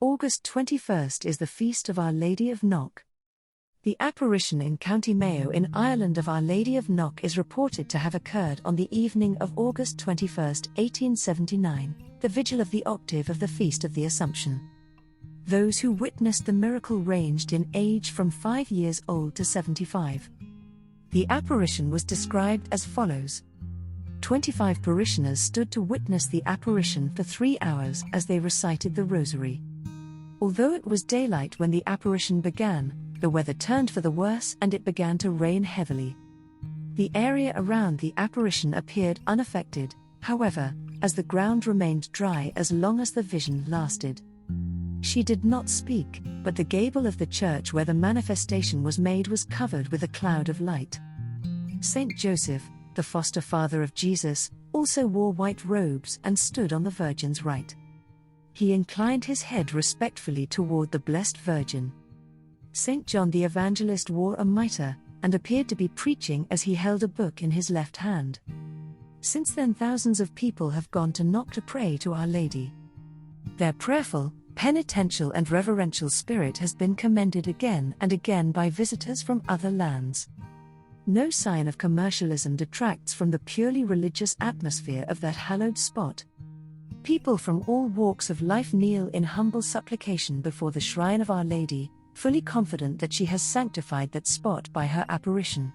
August 21st is the feast of Our Lady of Knock. The apparition in County Mayo in Ireland of Our Lady of Knock is reported to have occurred on the evening of August 21, 1879, the vigil of the octave of the Feast of the Assumption. Those who witnessed the miracle ranged in age from 5 years old to 75. The apparition was described as follows. 25 parishioners stood to witness the apparition for 3 hours as they recited the rosary. Although it was daylight when the apparition began, the weather turned for the worse and it began to rain heavily. The area around the apparition appeared unaffected, however, as the ground remained dry as long as the vision lasted. She did not speak, but the gable of the church where the manifestation was made was covered with a cloud of light. Saint Joseph, the foster father of Jesus, also wore white robes and stood on the Virgin's right. He inclined his head respectfully toward the Blessed Virgin. Saint John the Evangelist wore a mitre, and appeared to be preaching as he held a book in his left hand. Since then thousands of people have gone to Knock to pray to Our Lady. Their prayerful, penitential and reverential spirit has been commended again and again by visitors from other lands. No sign of commercialism detracts from the purely religious atmosphere of that hallowed spot. People from all walks of life kneel in humble supplication before the shrine of Our Lady, fully confident that she has sanctified that spot by her apparition.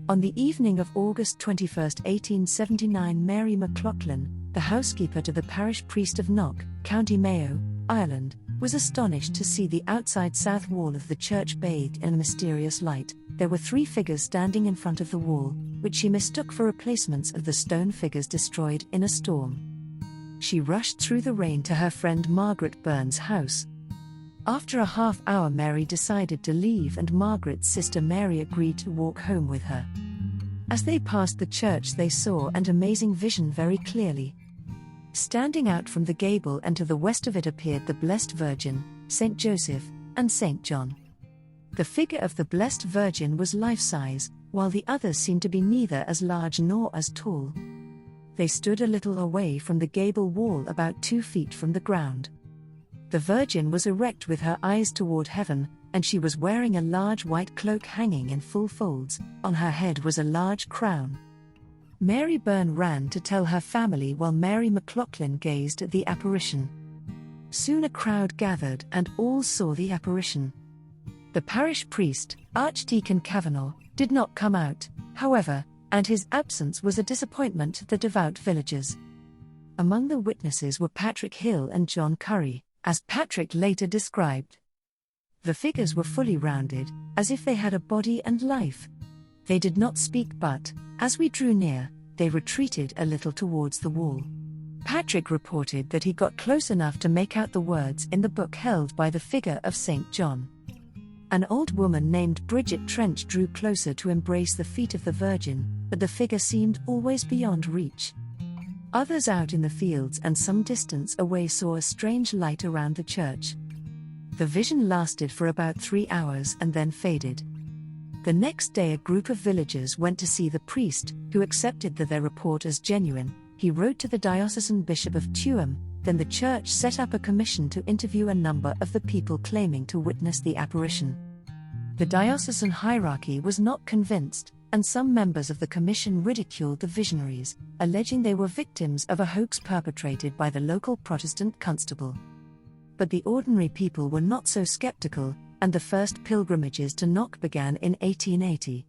On the evening of August 21, 1879, Mary Mclaughlin, the housekeeper to the parish priest of Knock, County Mayo, Ireland, was astonished to see the outside south wall of the church bathed in a mysterious light. There were 3 figures standing in front of the wall, which she mistook for replacements of the stone figures destroyed in a storm. She rushed through the rain to her friend Margaret Byrne's house. After a half-hour Mary decided to leave and Margaret's sister Mary agreed to walk home with her. As they passed the church they saw an amazing vision very clearly. Standing out from the gable and to the west of it appeared the Blessed Virgin, Saint Joseph, and Saint John. The figure of the Blessed Virgin was life-size, while the others seemed to be neither as large nor as tall. They stood a little away from the gable wall about 2 feet from the ground. The Virgin was erect with her eyes toward heaven, and she was wearing a large white cloak hanging in full folds. On her head was a large crown. Mary Byrne ran to tell her family while Mary McLoughlin gazed at the apparition. Soon a crowd gathered and all saw the apparition. The parish priest, Archdeacon Kavanagh, did not come out, however, and his absence was a disappointment to the devout villagers. Among the witnesses were Patrick Hill and John Curry, as Patrick later described. The figures were fully rounded, as if they had a body and life. They did not speak but, as we drew near, they retreated a little towards the wall. Patrick reported that he got close enough to make out the words in the book held by the figure of Saint John. An old woman named Bridget Trench drew closer to embrace the feet of the Virgin, but the figure seemed always beyond reach. Others out in the fields and some distance away saw a strange light around the church. The vision lasted for about 3 hours and then faded. The next day a group of villagers went to see the priest, who accepted their report as genuine. He wrote to the diocesan bishop of Tuam. Then the church set up a commission to interview a number of the people claiming to witness the apparition. The diocesan hierarchy was not convinced, and some members of the commission ridiculed the visionaries, alleging they were victims of a hoax perpetrated by the local Protestant constable. But the ordinary people were not so skeptical, and the first pilgrimages to Knock began in 1880.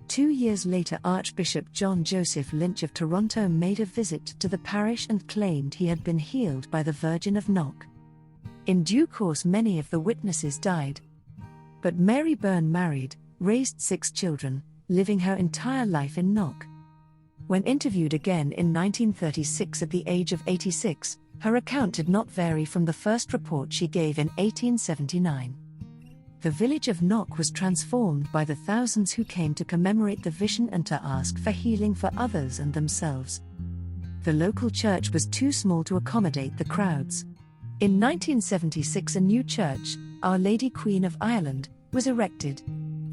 2 years later Archbishop John Joseph Lynch of Toronto made a visit to the parish and claimed he had been healed by the Virgin of Knock. In due course many of the witnesses died. But Mary Byrne married, raised 6 children, living her entire life in Knock. When interviewed again in 1936 at the age of 86, her account did not vary from the first report she gave in 1879. The village of Knock was transformed by the thousands who came to commemorate the vision and to ask for healing for others and themselves. The local church was too small to accommodate the crowds. In 1976 a new church, Our Lady Queen of Ireland, was erected.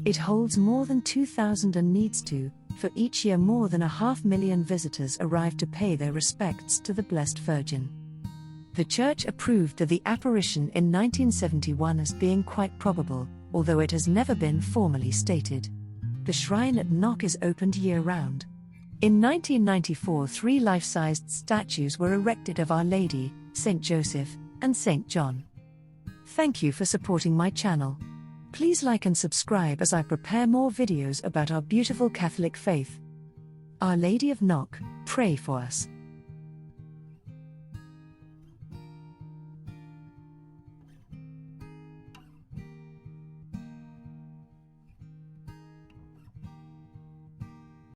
It holds more than 2,000 and needs to, for each year more than 500,000 visitors arrive to pay their respects to the Blessed Virgin. The church approved of the apparition in 1971 as being quite probable, although it has never been formally stated. The shrine at Knock is opened year-round. In 1994, 3 life-sized statues were erected of Our Lady, St. Joseph, and St. John. Thank you for supporting my channel. Please like and subscribe as I prepare more videos about our beautiful Catholic faith. Our Lady of Knock, pray for us.